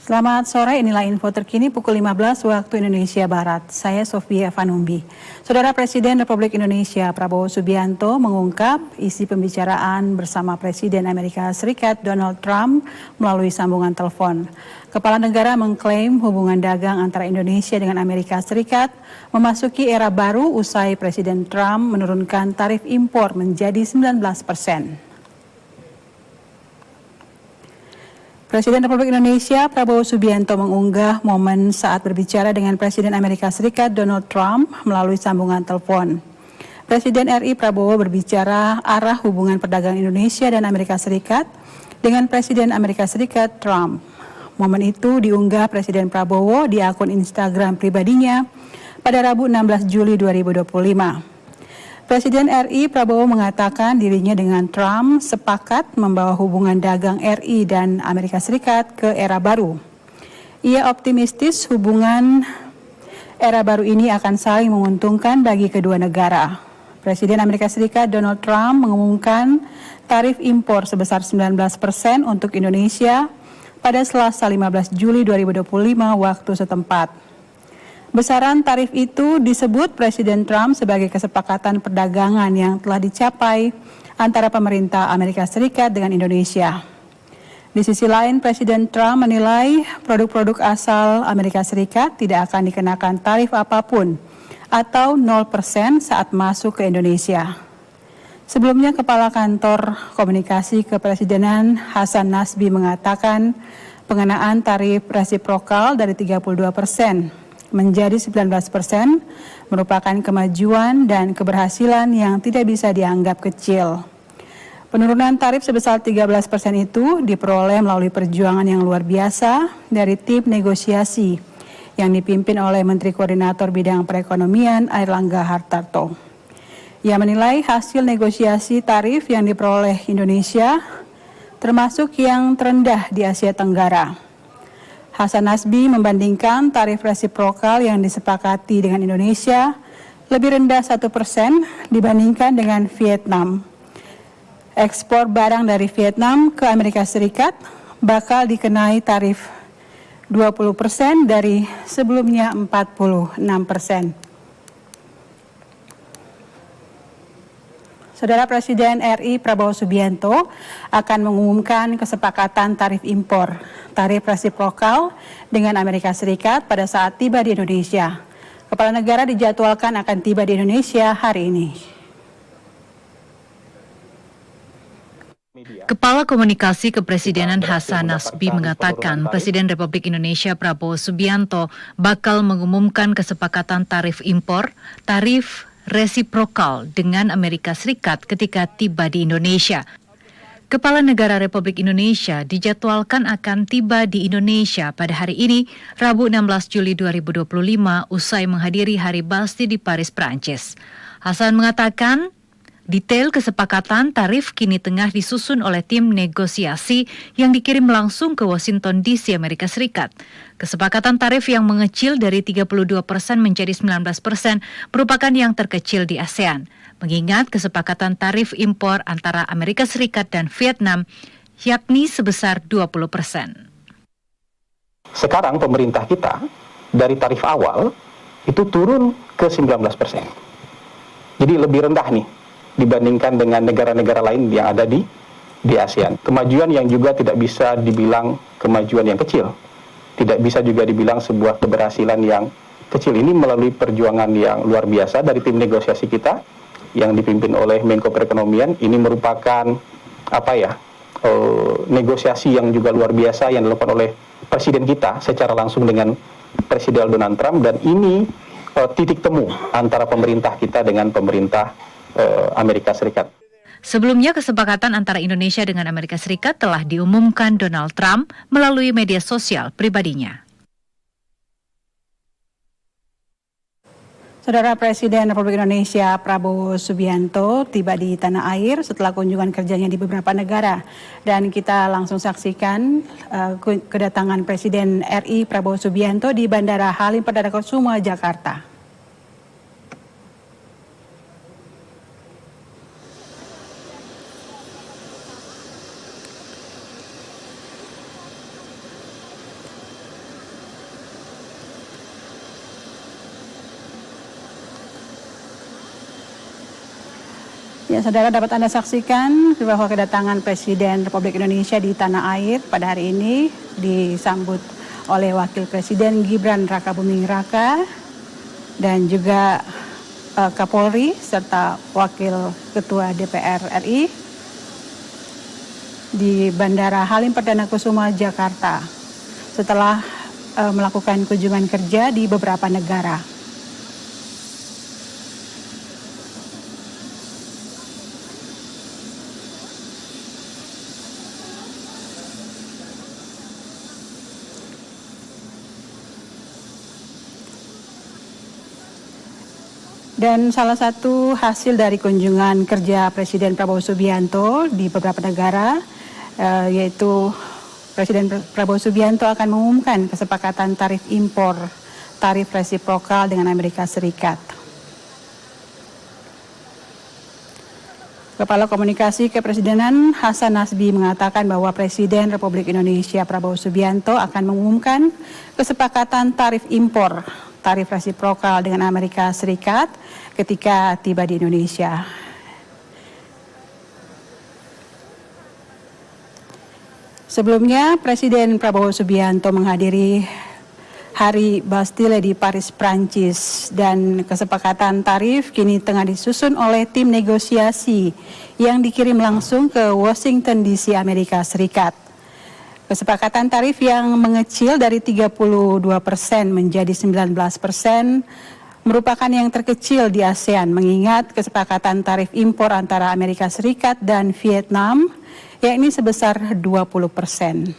Selamat sore, inilah info terkini pukul 15 waktu Indonesia Barat. Saya Sofia Vanumbi. Saudara Presiden Republik Indonesia Prabowo Subianto mengungkap isi pembicaraan bersama Presiden Amerika Serikat Donald Trump melalui sambungan telepon. Kepala negara mengklaim hubungan dagang antara Indonesia dengan Amerika Serikat memasuki era baru usai Presiden Trump menurunkan tarif impor menjadi 19%. Presiden Republik Indonesia Prabowo Subianto mengunggah momen saat berbicara dengan Presiden Amerika Serikat Donald Trump melalui sambungan telepon. Presiden RI Prabowo berbicara arah hubungan perdagangan Indonesia dan Amerika Serikat dengan Presiden Amerika Serikat Trump. Momen itu diunggah Presiden Prabowo di akun Instagram pribadinya pada Rabu 16 Juli 2025. Presiden RI Prabowo mengatakan dirinya dengan Trump sepakat membawa hubungan dagang RI dan Amerika Serikat ke era baru. Ia optimistis hubungan era baru ini akan saling menguntungkan bagi kedua negara. Presiden Amerika Serikat Donald Trump mengumumkan tarif impor sebesar 19% untuk Indonesia pada Selasa 15 Juli 2025 waktu setempat. Besaran tarif itu disebut Presiden Trump sebagai kesepakatan perdagangan yang telah dicapai antara pemerintah Amerika Serikat dengan Indonesia. Di sisi lain, Presiden Trump menilai produk-produk asal Amerika Serikat tidak akan dikenakan tarif apapun atau 0% saat masuk ke Indonesia. Sebelumnya, Kepala Kantor Komunikasi Kepresidenan Hasan Nasbi mengatakan pengenaan tarif resiprokal dari 32% menjadi 19% merupakan kemajuan dan keberhasilan yang tidak bisa dianggap kecil. Penurunan tarif sebesar 13% itu diperoleh melalui perjuangan yang luar biasa dari tim negosiasi yang dipimpin oleh Menteri Koordinator Bidang Perekonomian Airlangga Hartarto. Ia menilai hasil negosiasi tarif yang diperoleh Indonesia termasuk yang terendah di Asia Tenggara. Hasan Nasbi membandingkan tarif resiprokal yang disepakati dengan Indonesia lebih rendah 1% dibandingkan dengan Vietnam. Ekspor barang dari Vietnam ke Amerika Serikat bakal dikenai tarif 20% dari sebelumnya 46%. Saudara Presiden RI Prabowo Subianto akan mengumumkan kesepakatan tarif impor, tarif resiprokal dengan Amerika Serikat pada saat tiba di Indonesia. Kepala negara dijadwalkan akan tiba di Indonesia hari ini. Kepala Komunikasi Kepresidenan Hasan Nasbi mengatakan Presiden Republik Indonesia Prabowo Subianto bakal mengumumkan kesepakatan tarif impor, tarif resiprokal dengan Amerika Serikat ketika tiba di Indonesia. Kepala Negara Republik Indonesia dijadwalkan akan tiba di Indonesia pada hari ini, Rabu 16 Juli 2025, usai menghadiri Hari Basti di Paris, Prancis. Hasan mengatakan, detail kesepakatan tarif kini tengah disusun oleh tim negosiasi yang dikirim langsung ke Washington DC, Amerika Serikat. Kesepakatan tarif yang mengecil dari 32% menjadi 19% merupakan yang terkecil di ASEAN, mengingat kesepakatan tarif impor antara Amerika Serikat dan Vietnam yakni sebesar 20%. Sekarang pemerintah kita dari tarif awal itu turun ke 19%. Jadi lebih rendah nih dibandingkan dengan negara-negara lain yang ada di ASEAN. Kemajuan yang juga tidak bisa dibilang kemajuan yang kecil. Tidak bisa juga dibilang sebuah keberhasilan yang kecil. Ini melalui perjuangan yang luar biasa dari tim negosiasi kita yang dipimpin oleh Menko Perekonomian. Ini merupakan negosiasi yang juga luar biasa yang dilakukan oleh Presiden kita secara langsung dengan Presiden Donald Trump, dan ini titik temu antara pemerintah kita dengan pemerintah Amerika Serikat. Sebelumnya, kesepakatan antara Indonesia dengan Amerika Serikat telah diumumkan Donald Trump melalui media sosial pribadinya. Saudara Presiden Republik Indonesia Prabowo Subianto tiba di tanah air setelah kunjungan kerjanya di beberapa negara. Dan kita langsung saksikan kedatangan Presiden RI Prabowo Subianto di Bandara Halim Perdana Kusuma, Jakarta. Ya, saudara, dapat Anda saksikan bahwa kedatangan Presiden Republik Indonesia di tanah air pada hari ini disambut oleh Wakil Presiden Gibran Rakabuming Raka dan juga Kapolri serta Wakil Ketua DPR RI di Bandara Halim Perdana Kusuma, Jakarta setelah melakukan kunjungan kerja di beberapa negara. Dan salah satu hasil dari kunjungan kerja Presiden Prabowo Subianto di beberapa negara, yaitu Presiden Prabowo Subianto akan mengumumkan kesepakatan tarif impor, tarif resiprokal dengan Amerika Serikat. Kepala Komunikasi Kepresidenan Hasan Nasbi mengatakan bahwa Presiden Republik Indonesia Prabowo Subianto akan mengumumkan kesepakatan tarif impor, tarif resiprokal dengan Amerika Serikat ketika tiba di Indonesia. Sebelumnya, Presiden Prabowo Subianto menghadiri Hari Bastille di Paris, Prancis, dan kesepakatan tarif kini tengah disusun oleh tim negosiasi yang dikirim langsung ke Washington DC, Amerika Serikat. Kesepakatan tarif yang mengecil dari 32% menjadi 19% merupakan yang terkecil di ASEAN, mengingat kesepakatan tarif impor antara Amerika Serikat dan Vietnam yakni sebesar 20%.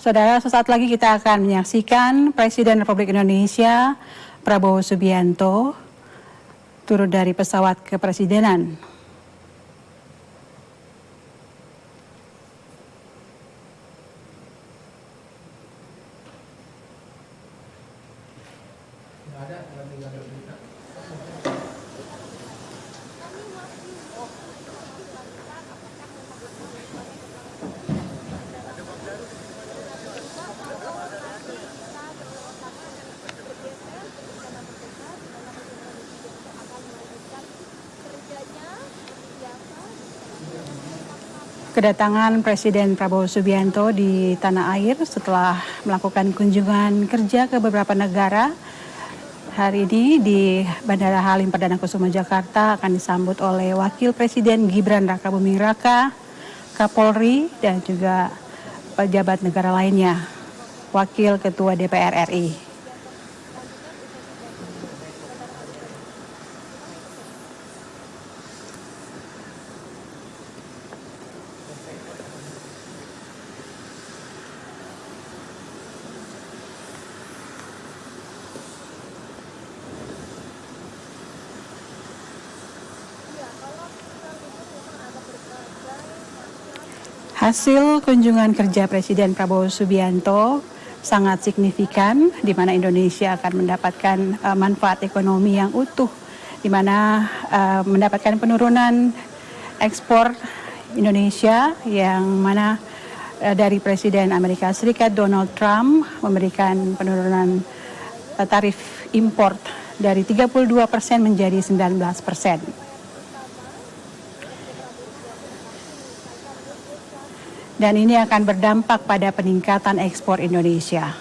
Saudara, sesaat lagi kita akan menyaksikan Presiden Republik Indonesia Prabowo Subianto turun dari pesawat kepresidenan. Kedatangan Presiden Prabowo Subianto di tanah air setelah melakukan kunjungan kerja ke beberapa negara hari ini di Bandara Halim Perdana Kusuma, Jakarta akan disambut oleh Wakil Presiden Gibran Rakabuming Raka, Kapolri, dan juga pejabat negara lainnya, Wakil Ketua DPR RI. Hasil kunjungan kerja Presiden Prabowo Subianto sangat signifikan, di mana Indonesia akan mendapatkan manfaat ekonomi yang utuh, di mana mendapatkan penurunan ekspor Indonesia yang mana dari Presiden Amerika Serikat Donald Trump memberikan penurunan tarif impor dari 32% menjadi 19%. Dan ini akan berdampak pada peningkatan ekspor Indonesia.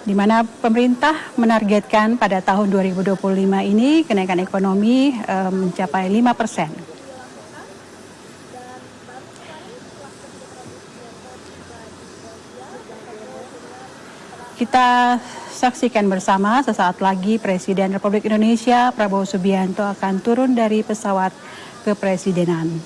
Di mana pemerintah menargetkan pada tahun 2025 ini kenaikan ekonomi mencapai 5%. Kita saksikan bersama sesaat lagi Presiden Republik Indonesia Prabowo Subianto akan turun dari pesawat kepresidenan.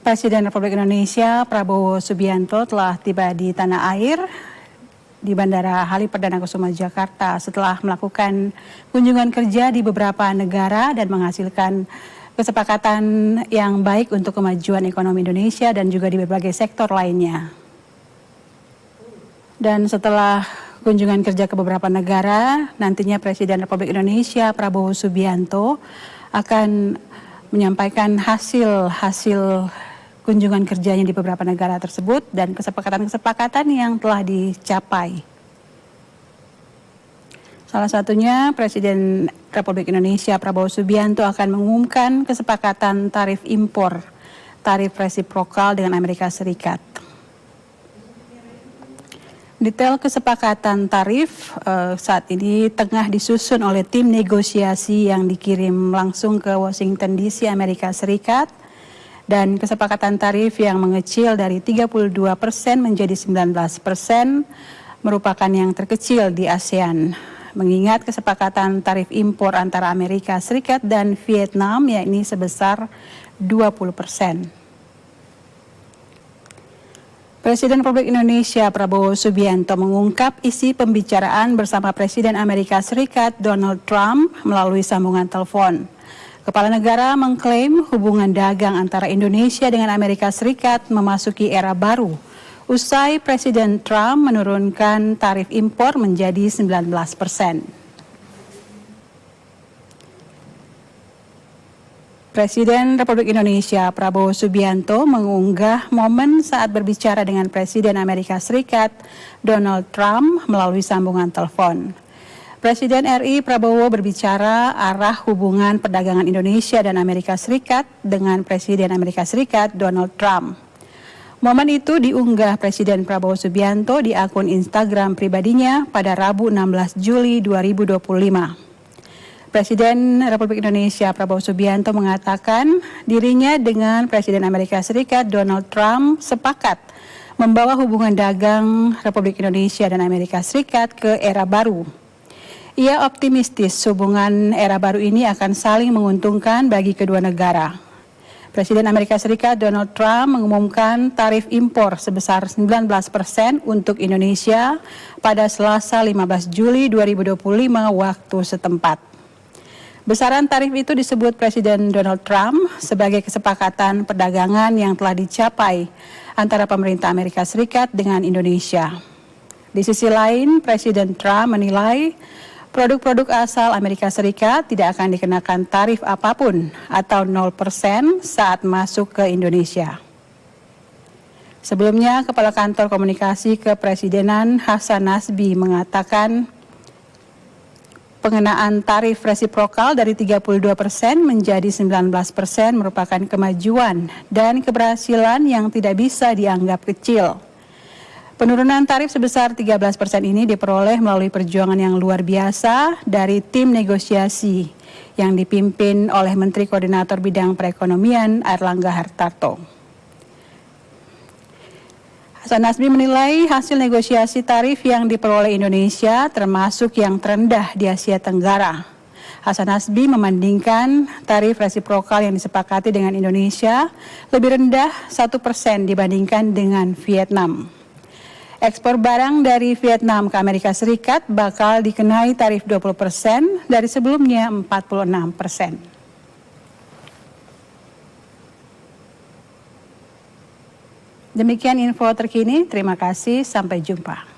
Presiden Republik Indonesia Prabowo Subianto telah tiba di tanah air di Bandara Halim Perdana Kusuma Jakarta setelah melakukan kunjungan kerja di beberapa negara dan menghasilkan kesepakatan yang baik untuk kemajuan ekonomi Indonesia dan juga di berbagai sektor lainnya. Dan setelah kunjungan kerja ke beberapa negara, nantinya Presiden Republik Indonesia Prabowo Subianto akan menyampaikan hasil kunjungan kerjanya di beberapa negara tersebut dan kesepakatan-kesepakatan yang telah dicapai. Salah satunya Presiden Republik Indonesia Prabowo Subianto akan mengumumkan kesepakatan tarif impor, tarif resiprokal dengan Amerika Serikat. Detail kesepakatan tarif saat ini tengah disusun oleh tim negosiasi yang dikirim langsung ke Washington DC, Amerika Serikat. Dan kesepakatan tarif yang mengecil dari 32% menjadi 19% merupakan yang terkecil di ASEAN. Mengingat kesepakatan tarif impor antara Amerika Serikat dan Vietnam yakni sebesar 20%. Presiden Republik Indonesia Prabowo Subianto mengungkap isi pembicaraan bersama Presiden Amerika Serikat Donald Trump melalui sambungan telepon. Kepala negara mengklaim hubungan dagang antara Indonesia dengan Amerika Serikat memasuki era baru usai Presiden Trump menurunkan tarif impor menjadi 19%. Presiden Republik Indonesia Prabowo Subianto mengunggah momen saat berbicara dengan Presiden Amerika Serikat Donald Trump melalui sambungan telepon. Presiden RI Prabowo berbicara arah hubungan perdagangan Indonesia dan Amerika Serikat dengan Presiden Amerika Serikat Donald Trump. Momen itu diunggah Presiden Prabowo Subianto di akun Instagram pribadinya pada Rabu 16 Juli 2025. Presiden Republik Indonesia Prabowo Subianto mengatakan dirinya dengan Presiden Amerika Serikat Donald Trump sepakat membawa hubungan dagang Republik Indonesia dan Amerika Serikat ke era baru. Ia optimistis hubungan era baru ini akan saling menguntungkan bagi kedua negara. Presiden Amerika Serikat Donald Trump mengumumkan tarif impor sebesar 19% untuk Indonesia pada Selasa 15 Juli 2025 waktu setempat. Besaran tarif itu disebut Presiden Donald Trump sebagai kesepakatan perdagangan yang telah dicapai antara pemerintah Amerika Serikat dengan Indonesia. Di sisi lain, Presiden Trump menilai produk-produk asal Amerika Serikat tidak akan dikenakan tarif apapun atau 0% saat masuk ke Indonesia. Sebelumnya, Kepala Kantor Komunikasi Kepresidenan Hasan Nasbi mengatakan pengenaan tarif resiprokal dari 32% menjadi 19% merupakan kemajuan dan keberhasilan yang tidak bisa dianggap kecil. Penurunan tarif sebesar 13% ini diperoleh melalui perjuangan yang luar biasa dari tim negosiasi yang dipimpin oleh Menteri Koordinator Bidang Perekonomian Airlangga Hartarto. Hasan Nasbi menilai hasil negosiasi tarif yang diperoleh Indonesia termasuk yang terendah di Asia Tenggara. Hasan Nasbi membandingkan tarif resiprokal yang disepakati dengan Indonesia lebih rendah 1% dibandingkan dengan Vietnam. Ekspor barang dari Vietnam ke Amerika Serikat bakal dikenai tarif 20% dari sebelumnya 46%. Demikian info terkini, terima kasih, sampai jumpa.